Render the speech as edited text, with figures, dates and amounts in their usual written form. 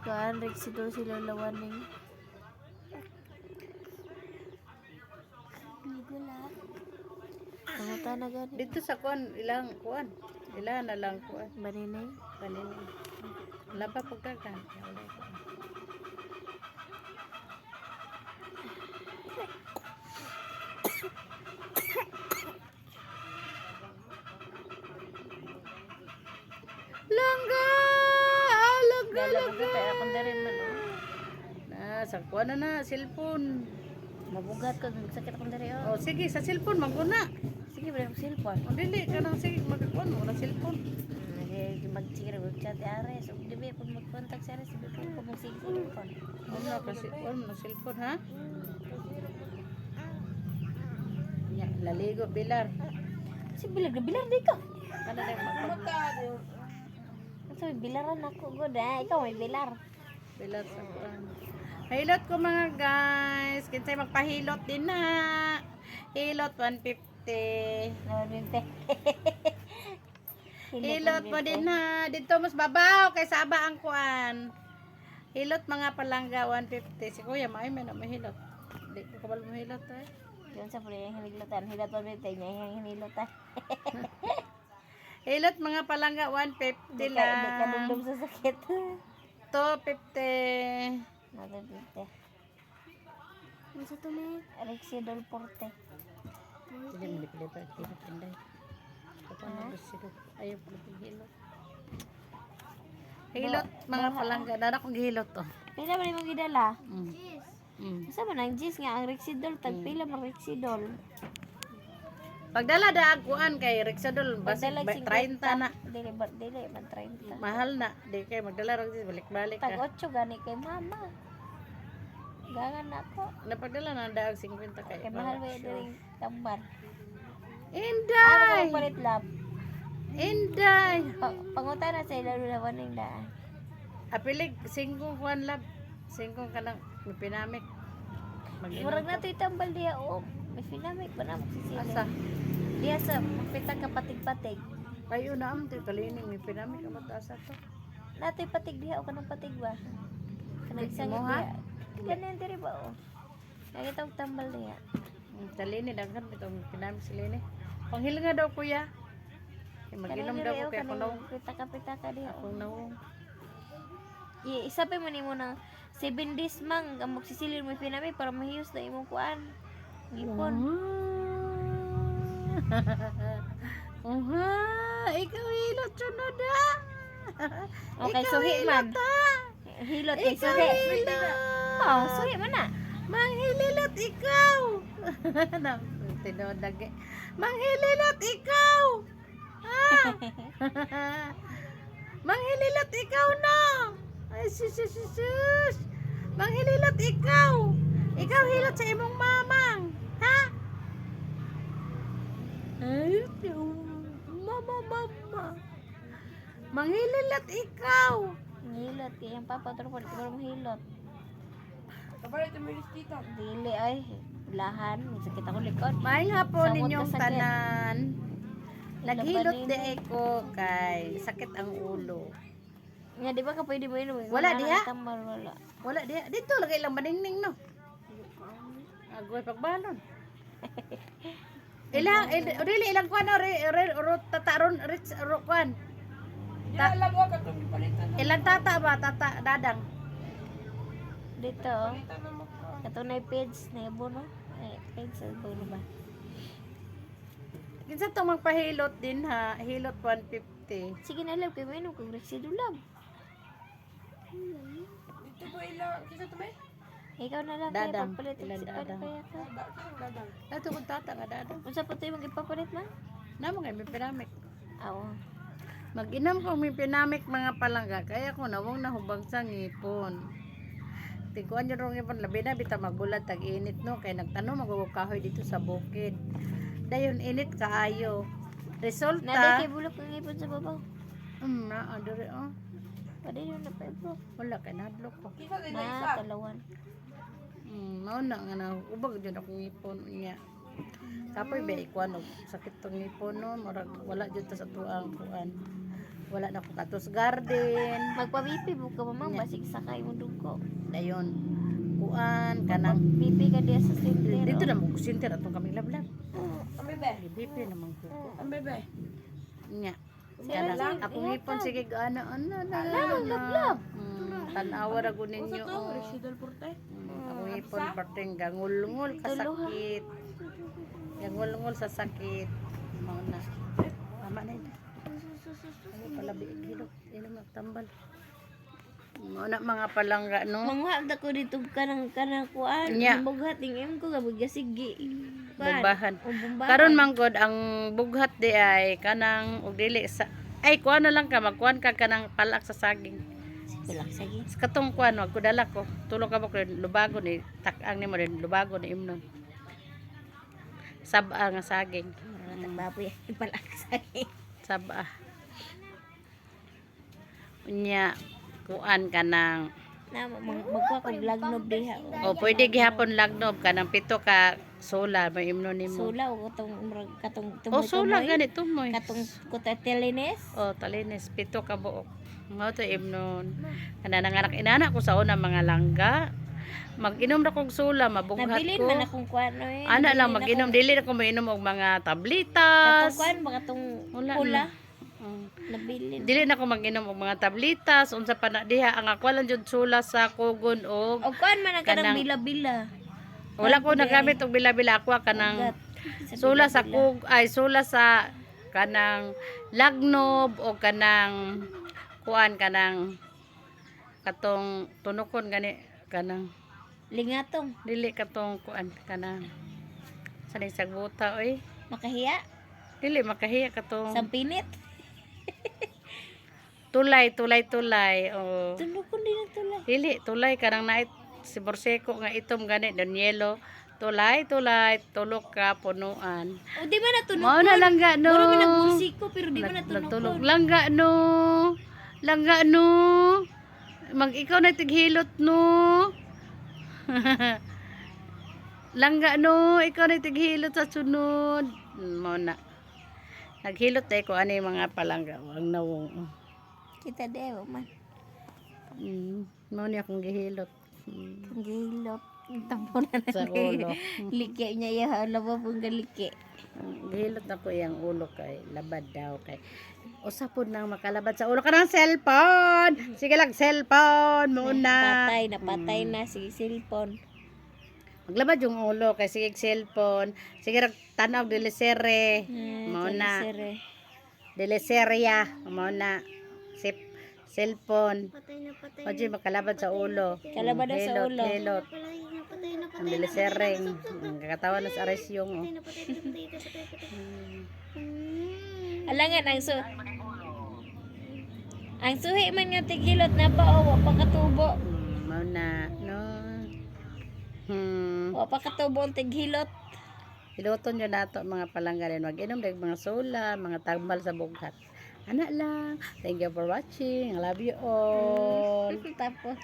Kuan Rexidol sila lawaning. Gula. Panguta na gani. Dito sa kuan, ilang kuan. Ilan na lang kuan. Baninay. Kanini. Wala pa pagkakan. Langga! Ah, langga, langga! Kaya akong dere man. Sa kuan na cellphone. Mabugat ko sakit akong dere. Oh, sige, sa cellphone maguna. Sige, wala akong cellphone. O dili ka nang sige magkuan mo na cellphone. Mag-sige mag chat are. So di ba pag mag-contact sa are, sabi ko mag sige cellphone. Ano kasi on na cellphone ha? Ya, laligo bilar. Si bilag na bilar di ka. Ano na magpag Sabi bilaran ako god. Ikaw may bilar. bilar sa kuan. Hilot ko mga guys. Kinsay magpahilot din na. Hilot 150. Nawalinte. Hilot mo din ha. Dito mas babaw kay saba ang kuan. Hilot mga palangga 150. Si kuya may na mahilot. Di ko kabal mo hilot eh. Yun sa puli yung hinilotan. Hilaton binte niya yung hinilotan. Hilot mga palangga 150 Di lang. ka dumdum sa sakit. 250. Nawalinte. Ano sa to may? Rexidol Porte. Hindi mo dipili pa. Hilot inday. Kapag nagsisilot. Ayaw po hilot. Hilot mga palangga. Dada kong hilot to. Pila ba ni mong gidala? Mm. Asa man ang gis nga ang Rexidol tagpila man Rexidol. Pagdala da kuan kay Rexidol basta Pagdala 30 na. Dili man 30. Mahal na. Di kay magdala ron balik-balik Tag ka. 8 gani kay mama. Gangan ako. Napagdala na daag 50 kay. Kay mahal ba diri tamban. Inday. Palit lab. Inday. Pangutan na sa ilalo na waning daan. Apilig 5 kuan lab. 5 ka lang pinamik. Murag na to itambal diya o. May pinamik ba na magsisili? Asa? Diya sa magpitag ka patig-patig. Kayo na am kalining may pinamik ka mataas to. Natoy patig diya o kanang patig ba? Kanang Di sangit mo, ha? diya. Ganyan diri ba o? Nakita ko tambal diya. Talini daghan itong pinamik silini. Panghil nga daw kuya. Kay mag-inom daw ko kay ako nawong. Pitaka diya o. Akong nawong. Isapin mo ni mo ng 7 days mang ang magsisilin mo pinamik para mahiyos na imong kuan. Ipon. Oha, ikaw hilot sunod ha. Okay, suhi man. Hilot kay suhi. Hilot. Oh, suhi man na. Manghililot ikaw. Tinodage. Manghililot ikaw. Ha? Manghililot ikaw na. Ay, sus. Manghililot ikaw. Ikaw hilot sa imong mamang. Ha? Ay, mama. Manghililot ikaw. Hilot kay ang papa pero pwede ko mo hilot. Kabalit ang milis dito. Dili ay lahan, sakit ako likod. May nga po Samot ninyong na sakit. tanan. Naghilot Labanin. de ko kay sakit ang ulo. Nga di ba ka pwede mo inom? Wala diha. Tambal wala. Wala di dito lagay lang maningning no. Agoy pagbalon. Ilang kwan tataron rich kwan. Hindi alam mo ka itong palitan. Ilang tata ba tata dadang. Dito. Palitan na mo ka. Kato na page na ibo no. Ay, page sa ibo ba? Kinsa to magpahilot din ha, hilot 150. Sige na lang kay mo inom kung Rexidolab. Dito po ilang. Kisa ito may? Ikaw na lang Dadang. kaya pagpalit Ilan si dadang? kaya ka. Bakit dadang? Dato ko tata nga dadang. Unsa pa tayo mag-ipapalit man? Namo kay may pinamik. Oo. Mag-inam ko may pinamik mga palangga kaya ko nawong nahubag sa ngipon. Tiguan nyo rong ngipon labi na bita magulat tag-init no kay nagtanong magugukahoy dito sa bukid. Dayon init kaayo. Resulta Naday kay bulok ng ipon sa babaw. na adere oh. Pwede yun na pebro. Wala kay nadlok ko. Kisa din na isa. Na, talawan. Mao na nga na ubag jud akong ngipon unya. Kapoy ba ikuan og sakit tong ngipon no murag wala jud ta sa tuang kuan. Wala na ko katos garden. Magpa-BP po ka mamang Nya. basig sakay mo dugo. Dayon. Kuan kanang BP ka diya sa center. dito na mo sinter atong kami lablab. Ang bebe. Bibi naman ko. Ang bebe. Nya. Sila Kanang lang, akong ipon sige ano na. lablab. Tanawa ra gud ninyo. Usa to, Residal Porte. Akong ipon parteng gangul-ngul kasakit. Gangul-ngul sa sakit. Mao na. Tama na ito. Ano pala bigilok. Ino magtambal. Mao na mga palangga no. Mangwa ko dito kanang kuan. Nya. Bughat ning em ko gabig sige. Bumbahan. Bumbahan. Karon man gud ang bughat di ay kanang og dili sa ay kuan na lang ka magkuan ka kanang palak sa saging. Bilang sige. Sa katong kuan wag ko dala ko. Tulog ka ba ko lubago ni tak-ang ni mo rin lubago ni imnon. Saba nga saging. Matang baboy palak sige. Saba. Unya kuan kanang Na magkuha ko lagnob diha. o pwede gihapon lagnob kanang pito ka sola may imnon nimo. Sula o katong O sola gani tumoy. katong kutelines. O talines pito ka buok. Mao to imnon. Kana nanganak inana ko sa una mga langga. Mag-inom ra kog sola mabughat Nabilin ko. man akong kuan eh. Ana lang Nabilin mag-inom ako. dili na ko mainom og mga Katong tablitas. kuan ba katong Wala pula. na. Mm. Nabilin. Dili na ko mag-inom og mga tablitas unsa pa na diha ang ako lang jud sula sa kugon og O kuan man ang kanang Kanang- bila-bila. wala ko nagamit og bila-bila ako kanang Ugat. sula sa bila-bila. kug ay sula sa kanang lagnob o kanang kuan kanang katong tunokon gani kanang Lingatong. dili katong kuan kanang sanay sagbuta oy Makahiya. dili makahiya katong Sampinit. tulay o Tunukon din ang tulay. dili tulay kanang nait si borseko nga itom gani don yelo tulay tulok ka punuan O di ba natunukon? mao na langga no Mura man nagbursiko pero di ba Nagtulog natunukon? langga no mag ikaw na tighilot no langga no ikaw na tighilot sa sunod mo na naghilot tayo ko ano yung mga palangga ang nawong Kita dewa man. mo niya akong gihilot Ang gilot. Ang tampunan sa na ulo Like niya ya. Laba pong galike. gihilot na ko yung ulo kay labad daw kay usapod nang makalabad sa ulo ka ng cellphone sige lang cellphone muna Napatay na si cellphone. maglabad yung ulo kay sige cellphone sige rag tanaw dilisere mao na diliseria mao na cellphone Oje makalabad sa ulo Kalabad na sa ulo. hilot ang dilisereng ang kakatawan na sa aresyong oh. Alangan ang suhi man nga tigilot na pa o wa pa katubo. Mao na no Wa pa katubo ang tighilot. Piloton nyo nato mga palanggarin. Mag-inom dahil mga sola, mga tambal sa bughat. Ana lang. Thank you for watching. I love you all. Tapos